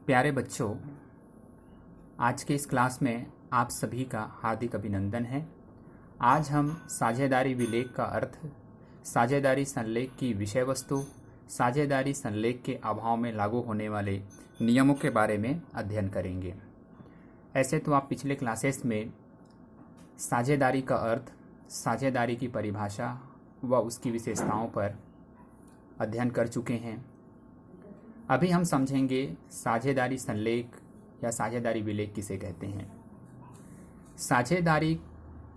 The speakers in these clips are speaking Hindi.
प्यारे बच्चों, आज के इस क्लास में आप सभी का हार्दिक अभिनंदन है। आज हम साझेदारी विलेख का अर्थ, साझेदारी संलेख की विषय वस्तु, साझेदारी संलेख के अभाव में लागू होने वाले नियमों के बारे में अध्ययन करेंगे। ऐसे तो आप पिछले क्लासेस में साझेदारी का अर्थ, साझेदारी की परिभाषा व उसकी विशेषताओं पर अध्ययन कर चुके हैं। अभी हम समझेंगे साझेदारी संलेख या साझेदारी विलेख किसे कहते हैं। साझेदारी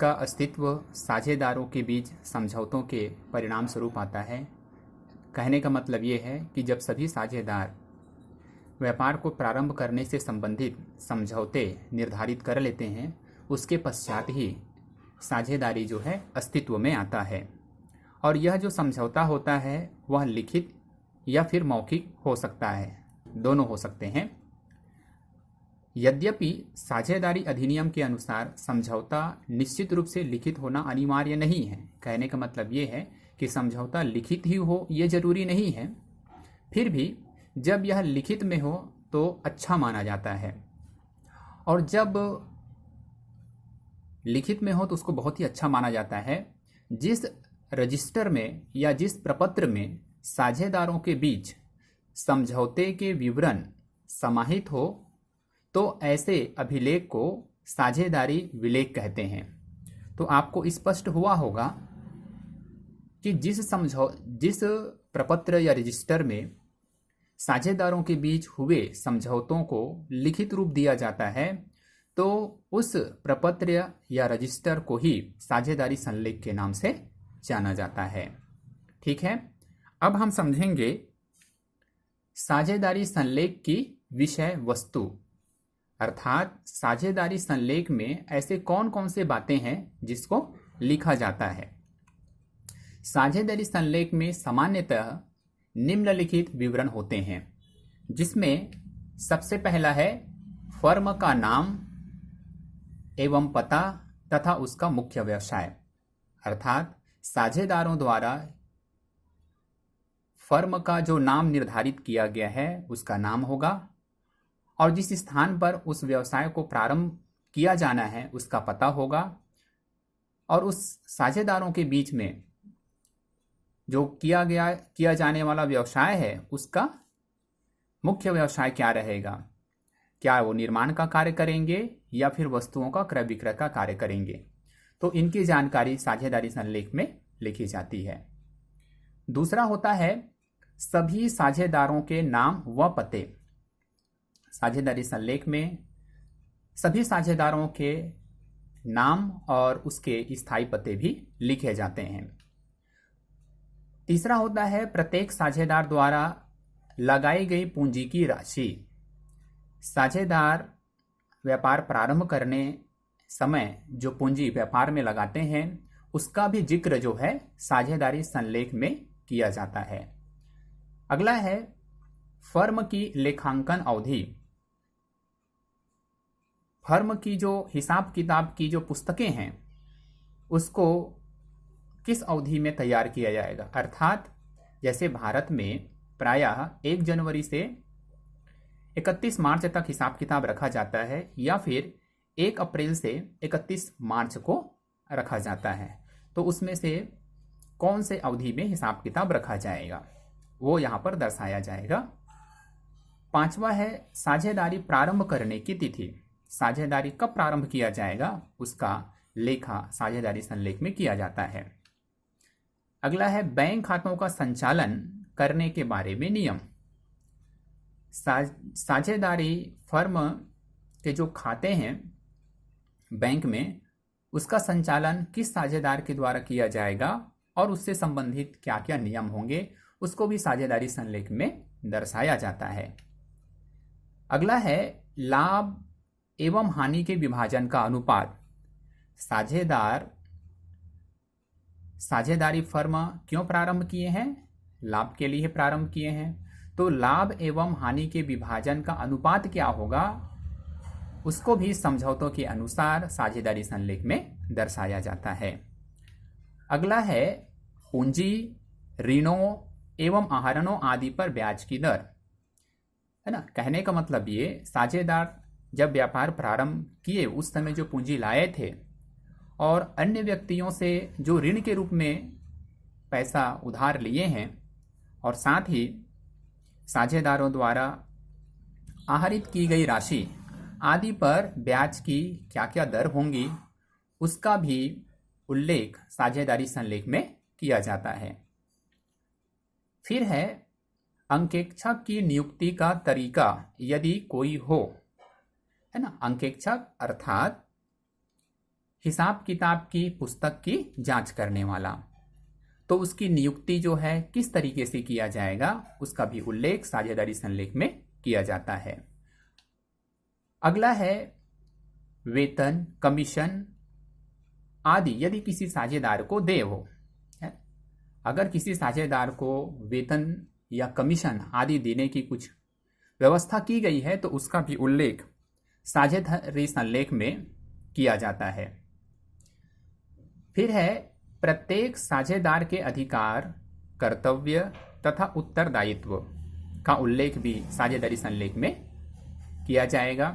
का अस्तित्व साझेदारों के बीच समझौतों के परिणाम स्वरूप आता है। कहने का मतलब ये है कि जब सभी साझेदार व्यापार को प्रारंभ करने से संबंधित समझौते निर्धारित कर लेते हैं, उसके पश्चात ही साझेदारी जो है अस्तित्व में आता है। और यह जो समझौता होता है वह लिखित या फिर मौखिक हो सकता है, दोनों हो सकते हैं। यद्यपि साझेदारी अधिनियम के अनुसार समझौता निश्चित रूप से लिखित होना अनिवार्य नहीं है। कहने का मतलब ये है कि समझौता लिखित ही हो ये जरूरी नहीं है, फिर भी जब यह लिखित में हो तो अच्छा माना जाता है, और जब लिखित में हो तो उसको बहुत ही अच्छा माना जाता है। जिस रजिस्टर में या जिस प्रपत्र में साझेदारों के बीच समझौते के विवरण समाहित हो तो ऐसे अभिलेख को साझेदारी विलेख कहते हैं। तो आपको स्पष्ट हुआ होगा कि जिस प्रपत्र या रजिस्टर में साझेदारों के बीच हुए समझौतों को लिखित रूप दिया जाता है, तो उस प्रपत्र या रजिस्टर को ही साझेदारी संलेख के नाम से जाना जाता है। ठीक है, अब हम समझेंगे साझेदारी संलेख की विषय वस्तु, अर्थात साझेदारी संलेख में ऐसे कौन कौन से बातें हैं जिसको लिखा जाता है। साझेदारी संलेख में सामान्यतः निम्नलिखित विवरण होते हैं, जिसमें सबसे पहला है फर्म का नाम एवं पता तथा उसका मुख्य व्यवसाय, अर्थात साझेदारों द्वारा फर्म का जो नाम निर्धारित किया गया है उसका नाम होगा, और जिस स्थान पर उस व्यवसाय को प्रारंभ किया जाना है उसका पता होगा, और उस साझेदारों के बीच में जो किया जाने वाला व्यवसाय है उसका मुख्य व्यवसाय क्या रहेगा, क्या वो निर्माण का कार्य करेंगे या फिर वस्तुओं का क्रय विक्रय का कार्य करेंगे। तो इनकी जानकारी साझेदारी संलेख में लिखी जाती है। दूसरा होता है सभी साझेदारों के नाम व पते। साझेदारी संलेख में सभी साझेदारों के नाम और उसके स्थायी पते भी लिखे जाते हैं। तीसरा होता है प्रत्येक साझेदार द्वारा लगाई गई पूंजी की राशि। साझेदार व्यापार प्रारंभ करने समय जो पूंजी व्यापार में लगाते हैं उसका भी जिक्र जो है साझेदारी संलेख में किया जाता है। अगला है फर्म की लेखांकन अवधि। फर्म की जो हिसाब किताब की जो पुस्तकें हैं उसको किस अवधि में तैयार किया जाएगा, अर्थात जैसे भारत में प्रायः 1 जनवरी से 31 मार्च तक हिसाब किताब रखा जाता है, या फिर 1 अप्रैल से 31 मार्च को रखा जाता है। तो उसमें से कौन से अवधि में हिसाब किताब रखा जाएगा वो यहाँ पर दर्शाया जाएगा। 5वां है साझेदारी प्रारंभ करने की तिथि। साझेदारी कब प्रारंभ किया जाएगा उसका लेखा साझेदारी संलेख में किया जाता है। अगला है बैंक खातों का संचालन करने के बारे में नियम। साझेदारी फर्म के जो खाते हैं बैंक में उसका संचालन किस साझेदार के द्वारा किया जाएगा और उससे संबंधित क्या क्या नियम होंगे उसको भी साझेदारी संलेख में दर्शाया जाता है। अगला है लाभ एवं हानि के विभाजन का अनुपात। साझेदारी फर्म क्यों प्रारंभ किए हैं? लाभ के लिए प्रारंभ किए हैं। तो लाभ एवं हानि के विभाजन का अनुपात क्या होगा उसको भी समझौतों के अनुसार साझेदारी संलेख में दर्शाया जाता है। अगला है पूंजी, ऋणों एवं आहरणों आदि पर ब्याज की दर। है ना। कहने का मतलब ये, साझेदार जब व्यापार प्रारंभ किए उस समय जो पूंजी लाए थे और अन्य व्यक्तियों से जो ऋण के रूप में पैसा उधार लिए हैं, और साथ ही साझेदारों द्वारा आहरित की गई राशि आदि पर ब्याज की क्या क्या दर होंगी, उसका भी उल्लेख साझेदारी संलेख में किया जाता है। फिर है अंकेक्षक की नियुक्ति का तरीका यदि कोई हो, है ना। अंकेक्षक अर्थात हिसाब किताब की पुस्तक की जांच करने वाला, तो उसकी नियुक्ति जो है किस तरीके से किया जाएगा, उसका भी उल्लेख साझेदारी संलेख में किया जाता है। अगला है वेतन, कमीशन आदि यदि किसी साझेदार को देय हो, है। अगर किसी साझेदार को वेतन या कमीशन आदि देने की कुछ व्यवस्था की गई है तो उसका भी उल्लेख साझेदारी संलेख में किया जाता है। फिर है प्रत्येक साझेदार के अधिकार, कर्तव्य तथा उत्तरदायित्व का उल्लेख भी साझेदारी संलेख में किया जाएगा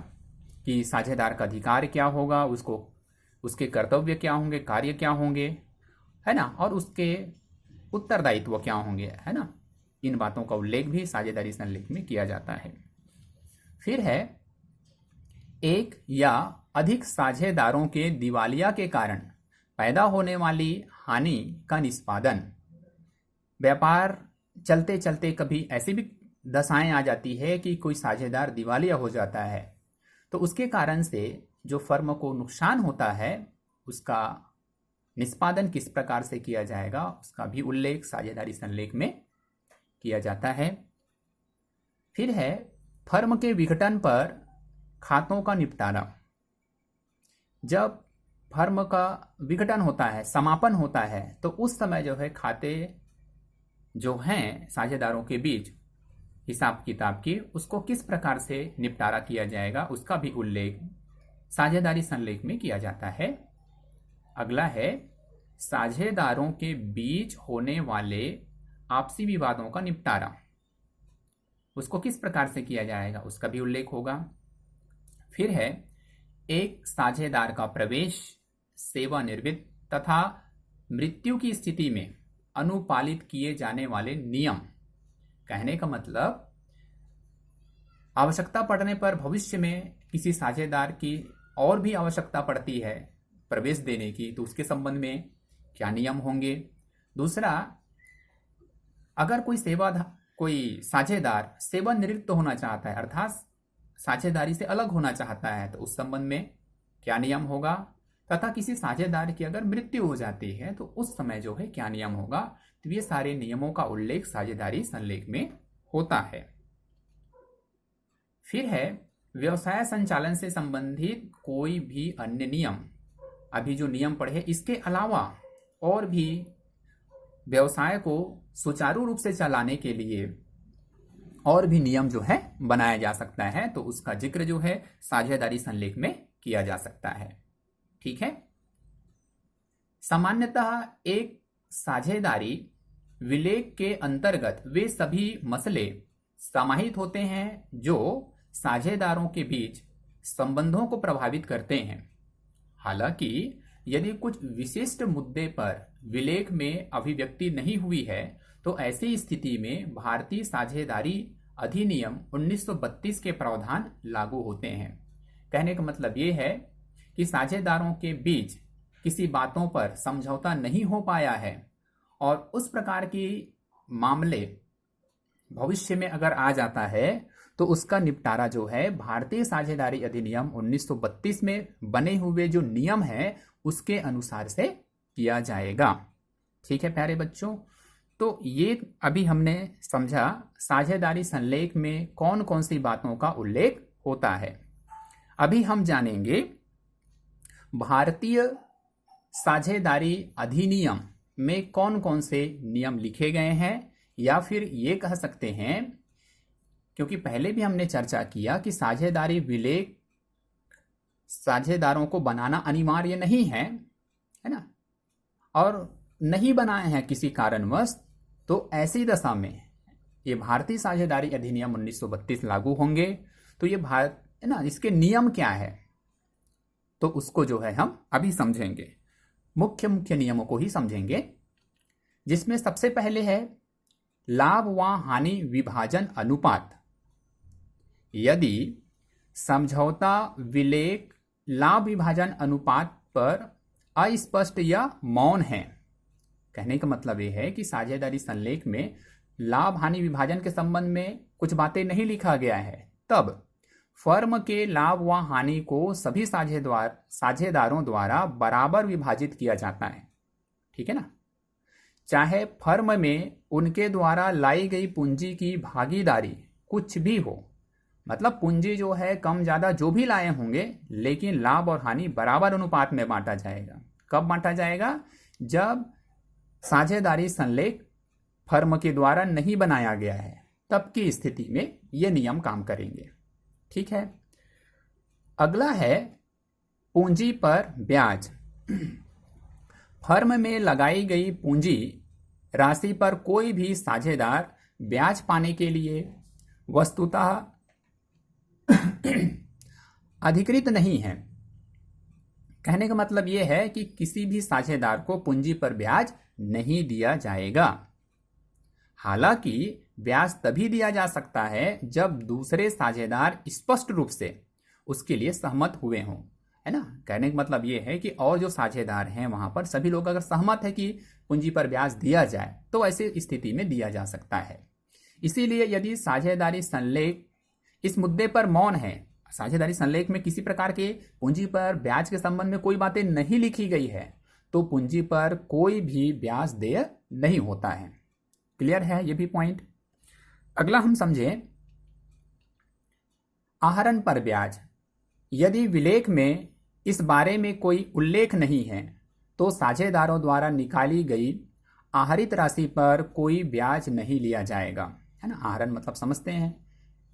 कि साझेदार का अधिकार क्या होगा, उसके कर्तव्य क्या होंगे, कार्य क्या होंगे, है ना, और उसके उत्तरदायित्व क्या होंगे, है ना। इन बातों का उल्लेख भी साझेदारी संलेख में किया जाता है। फिर है एक या अधिक साझेदारों के दिवालिया के कारण पैदा होने वाली हानि का निष्पादन। व्यापार चलते चलते कभी ऐसी भी दशाएं आ जाती है कि कोई साझेदार दिवालिया हो जाता है, तो उसके कारण से जो फर्म को नुकसान होता है उसका निष्पादन किस प्रकार से किया जाएगा, उसका भी उल्लेख साझेदारी संलेख में किया जाता है। फिर है फर्म के विघटन पर खातों का निपटारा। जब फर्म का विघटन होता है, समापन होता है, तो उस समय जो है खाते जो हैं साझेदारों के बीच हिसाब किताब की, उसको किस प्रकार से निपटारा किया जाएगा, उसका भी उल्लेख साझेदारी संलेख में किया जाता है। अगला है साझेदारों के बीच होने वाले आपसी विवादों का निपटारा, उसको किस प्रकार से किया जाएगा, उसका भी उल्लेख होगा। फिर है एक साझेदार का प्रवेश, सेवानिवृत्त तथा मृत्यु की स्थिति में अनुपालित किए जाने वाले नियम। कहने का मतलब आवश्यकता पड़ने पर भविष्य में किसी साझेदार की और भी आवश्यकता पड़ती है प्रवेश देने की, तो उसके संबंध में क्या नियम होंगे। दूसरा, अगर कोई साझेदार सेवानिवृत्त होना चाहता है, अर्थात साझेदारी से अलग होना चाहता है, तो उस संबंध में क्या नियम होगा। तथा किसी साझेदार की अगर मृत्यु हो जाती है तो उस समय जो है क्या नियम होगा। तो ये सारे नियमों का उल्लेख साझेदारी संलेख में होता है। फिर है व्यवसाय संचालन से संबंधित कोई भी अन्य नियम। अभी जो नियम पढ़े इसके अलावा और भी व्यवसाय को सुचारू रूप से चलाने के लिए और भी नियम जो है बनाया जा सकता है, तो उसका जिक्र जो है साझेदारी संलेख में किया जा सकता है। ठीक है। सामान्यतः एक साझेदारी विलेख के अंतर्गत वे सभी मसले समाहित होते हैं जो साझेदारों के बीच संबंधों को प्रभावित करते हैं। हालांकि यदि कुछ विशिष्ट मुद्दे पर विलेख में अभिव्यक्ति नहीं हुई है तो ऐसी स्थिति में भारतीय साझेदारी अधिनियम 1932 के प्रावधान लागू होते हैं। कहने का मतलब ये है कि साझेदारों के बीच किसी बातों पर समझौता नहीं हो पाया है और उस प्रकार की मामले भविष्य में अगर आ जाता है तो उसका निपटारा जो है भारतीय साझेदारी अधिनियम 1932 में बने हुए जो नियम है उसके अनुसार से किया जाएगा। ठीक है प्यारे बच्चों, तो ये अभी हमने समझा साझेदारी संलेख में कौन कौन सी बातों का उल्लेख होता है। अभी हम जानेंगे भारतीय साझेदारी अधिनियम में कौन कौन से नियम लिखे गए हैं, या फिर ये कह सकते हैं, क्योंकि पहले भी हमने चर्चा किया कि साझेदारी विलेख साझेदारों को बनाना अनिवार्य नहीं है, है ना, और नहीं बनाए हैं किसी कारणवश, तो ऐसी दशा में ये भारतीय साझेदारी अधिनियम 1932 लागू होंगे तो ये भारत है ना, इसके नियम क्या है, तो उसको जो है हम अभी समझेंगे। मुख्य मुख्य नियमों को ही समझेंगे, जिसमें सबसे पहले है लाभ व हानि विभाजन अनुपात। यदि समझौता विलेख लाभ विभाजन अनुपात पर अस्पष्ट या मौन है, कहने का मतलब यह है कि साझेदारी संलेख में लाभ हानि विभाजन के संबंध में कुछ बातें नहीं लिखा गया है, तब फर्म के लाभ व हानि को सभी साझेदारों द्वारा बराबर विभाजित किया जाता है। ठीक है ना, चाहे फर्म में उनके द्वारा लाई गई पूंजी की भागीदारी कुछ भी हो, मतलब पूंजी जो है कम ज्यादा जो भी लाए होंगे, लेकिन लाभ और हानि बराबर अनुपात में बांटा जाएगा। कब बांटा जाएगा? जब साझेदारी संलेख फर्म के द्वारा नहीं बनाया गया है, तब की स्थिति में ये नियम काम करेंगे। ठीक है, अगला है पूंजी पर ब्याज। फर्म में लगाई गई पूंजी राशि पर कोई भी साझेदार ब्याज पाने के लिए वस्तुतः अधिकृत नहीं है। कहने का मतलब यह है कि किसी भी साझेदार को पूंजी पर ब्याज नहीं दिया जाएगा। हालांकि ब्याज तभी दिया जा सकता है जब दूसरे साझेदार स्पष्ट रूप से उसके लिए सहमत हुए हों, है ना। कहने का मतलब यह है कि और जो साझेदार हैं वहां पर सभी लोग अगर सहमत है कि पूंजी पर ब्याज दिया जाए तो ऐसी स्थिति में दिया जा सकता है। इसीलिए यदि साझेदारी संलेख इस मुद्दे पर मौन है, साझेदारी संलेख में किसी प्रकार के पूंजी पर ब्याज के संबंध में कोई बातें नहीं लिखी गई है, तो पूंजी पर कोई भी ब्याज देय नहीं होता है। क्लियर है ये भी पॉइंट। अगला हम समझें आहरण पर ब्याज। यदि विलेख में इस बारे में कोई उल्लेख नहीं है तो साझेदारों द्वारा निकाली गई आहरित राशि पर कोई ब्याज नहीं लिया जाएगा, है ना। आहरण मतलब समझते हैं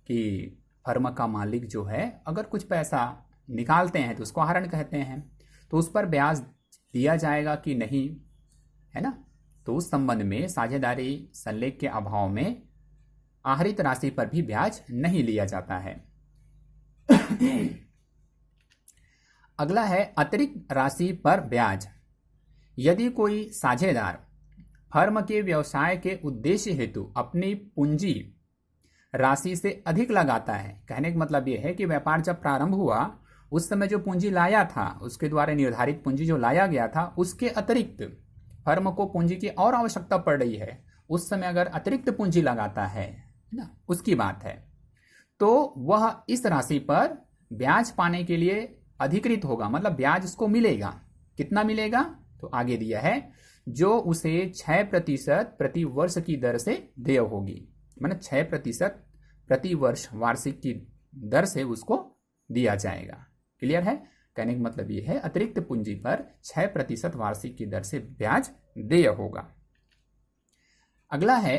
कि फर्म का मालिक जो है अगर कुछ पैसा निकालते हैं तो उसको आहरण कहते हैं, तो उस पर ब्याज लिया जाएगा कि नहीं, है ना। तो उस संबंध में साझेदारी संलेख के अभाव में आहरित राशि पर भी ब्याज नहीं लिया जाता है। अगला है अतिरिक्त राशि पर ब्याज। यदि कोई साझेदार फर्म के व्यवसाय के उद्देश्य हेतु अपनी पूंजी राशि से अधिक लगाता है, कहने का मतलब यह है कि व्यापार जब प्रारंभ हुआ उस समय जो पूंजी लाया था, उसके द्वारा निर्धारित पूंजी जो लाया गया था, उसके अतिरिक्त फर्म को पूंजी की और आवश्यकता पड़ रही है, उस समय अगर अतिरिक्त पूंजी लगाता है ना, उसकी बात है, तो वह इस राशि पर ब्याज पाने के लिए अधिकृत होगा, मतलब ब्याज उसको मिलेगा। कितना मिलेगा? तो आगे दिया है जो उसे 6% प्रति वर्ष की दर से देय होगी, मतलब 6% प्रति वर्ष वार्षिक की दर से उसको दिया जाएगा। क्लियर है? कहने का मतलब यह है अतिरिक्त पूंजी पर 6% वार्षिक की दर से ब्याज देय होगा। अगला है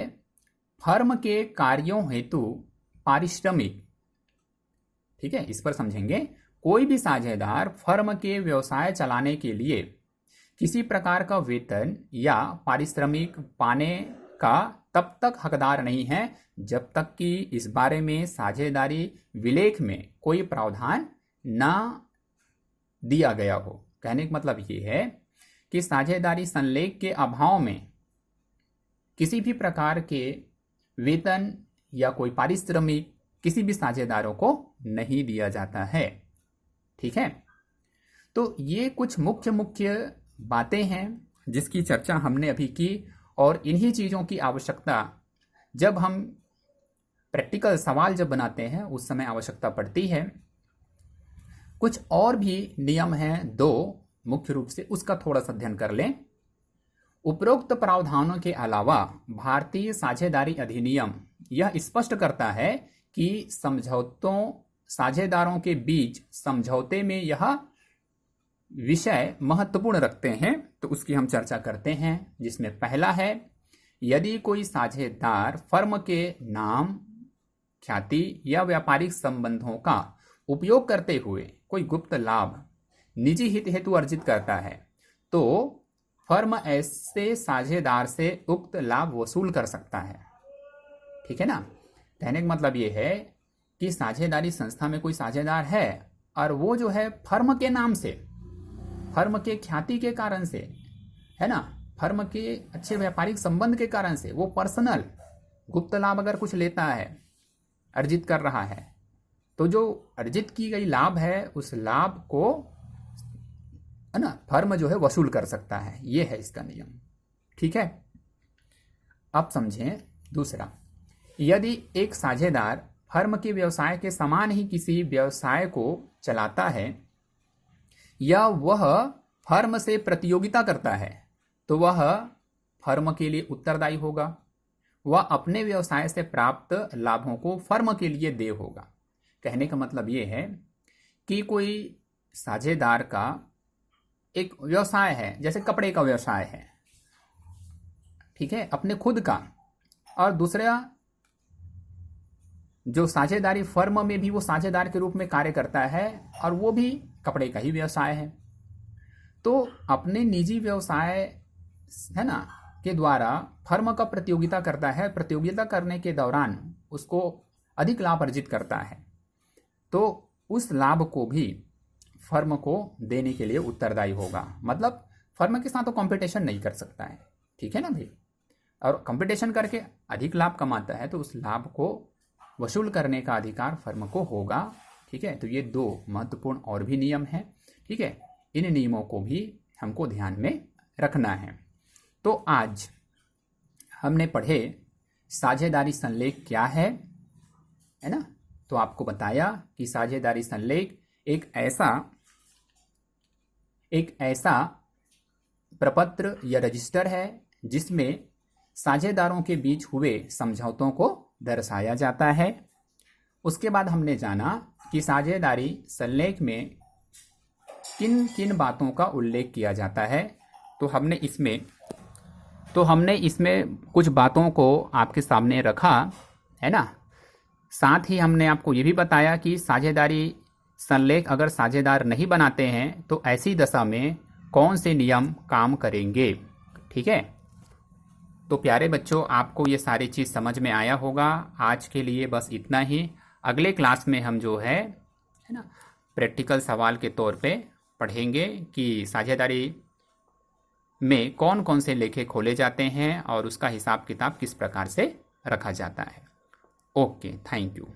फर्म के कार्यों हेतु पारिश्रमिक। ठीक है, इस पर समझेंगे। कोई भी साझेदार फर्म के व्यवसाय चलाने के लिए किसी प्रकार का वेतन या पारिश्रमिक पाने का तब तक हकदार नहीं है जब तक कि इस बारे में साझेदारी विलेख में कोई प्रावधान ना दिया गया हो। कहने का मतलब ये है कि साझेदारी संलेख के अभाव में किसी भी प्रकार के वेतन या कोई पारिश्रमिक किसी भी साझेदारों को नहीं दिया जाता है। ठीक है, तो ये कुछ मुख्य मुख्य बातें हैं जिसकी चर्चा हमने अभी की, और इन्हीं चीज़ों की आवश्यकता जब हम प्रैक्टिकल सवाल जब बनाते हैं उस समय आवश्यकता पड़ती है। कुछ और भी नियम हैं 2 मुख्य रूप से, उसका थोड़ा सा अध्ययन कर लें। उपरोक्त प्रावधानों के अलावा भारतीय साझेदारी अधिनियम यह स्पष्ट करता है कि साझेदारों के बीच समझौते में यह विषय महत्वपूर्ण रखते हैं, तो उसकी हम चर्चा करते हैं। जिसमें पहला है, यदि कोई साझेदार फर्म के नाम, ख्याति या व्यापारिक संबंधों का उपयोग करते हुए कोई गुप्त लाभ निजी हित हेतु अर्जित करता है, तो फर्म ऐसे साझेदार से उक्त लाभ वसूल कर सकता है। ठीक है ना। कहने का मतलब ये है कि साझेदारी संस्था में कोई साझेदार है और वो जो है फर्म के नाम से, फर्म के ख्याति के कारण से, है ना, फर्म के अच्छे व्यापारिक संबंध के कारण से वो पर्सनल गुप्त लाभ अगर कुछ लेता है, अर्जित कर रहा है, तो जो अर्जित की गई लाभ है उस लाभ को, है ना, फर्म जो है वसूल कर सकता है। ये है इसका नियम। ठीक है। अब समझें दूसरा, यदि एक साझेदार फर्म के व्यवसाय के समान ही किसी व्यवसाय को चलाता है या वह फर्म से प्रतियोगिता करता है तो वह फर्म के लिए उत्तरदायी होगा। वह अपने व्यवसाय से प्राप्त लाभों को फर्म के लिए देय होगा। कहने का मतलब ये है कि कोई साझेदार का एक व्यवसाय है, जैसे कपड़े का व्यवसाय है, ठीक है, अपने खुद का, और दूसरा जो साझेदारी फर्म में भी वो साझेदार के रूप में कार्य करता है और वो भी कपड़े का ही व्यवसाय है, तो अपने निजी व्यवसाय, है ना, के द्वारा फर्म का प्रतियोगिता करता है। प्रतियोगिता करने के दौरान उसको अधिक लाभ अर्जित करता है, तो उस लाभ को भी फर्म को देने के लिए उत्तरदायी होगा। मतलब फर्म के साथ तो कंपटीशन नहीं कर सकता है, ठीक है ना भाई, और कंपटीशन करके अधिक लाभ कमाता है तो उस लाभ को वसूल करने का अधिकार फर्म को होगा। ठीक है। तो ये दो महत्वपूर्ण और भी नियम हैं। ठीक है। इन नियमों को भी हमको ध्यान में रखना है। तो आज हमने पढ़े साझेदारी संलेख क्या है ना। तो आपको बताया कि साझेदारी संलेख एक ऐसा प्रपत्र या रजिस्टर है जिसमें साझेदारों के बीच हुए समझौतों को दर्शाया जाता है। उसके बाद हमने जाना कि साझेदारी संलेख में किन किन बातों का उल्लेख किया जाता है। तो हमने इसमें कुछ बातों को आपके सामने रखा है ना। साथ ही हमने आपको ये भी बताया कि साझेदारी संलेख अगर साझेदार नहीं बनाते हैं तो ऐसी दशा में कौन से नियम काम करेंगे। ठीक है। तो प्यारे बच्चों, आपको ये सारी चीज़ समझ में आया होगा। आज के लिए बस इतना ही। अगले क्लास में हम जो है ना, प्रैक्टिकल सवाल के तौर पे पढ़ेंगे कि साझेदारी में कौन कौन से लेखे खोले जाते हैं और उसका हिसाब किताब किस प्रकार से रखा जाता है। Okay, thank you.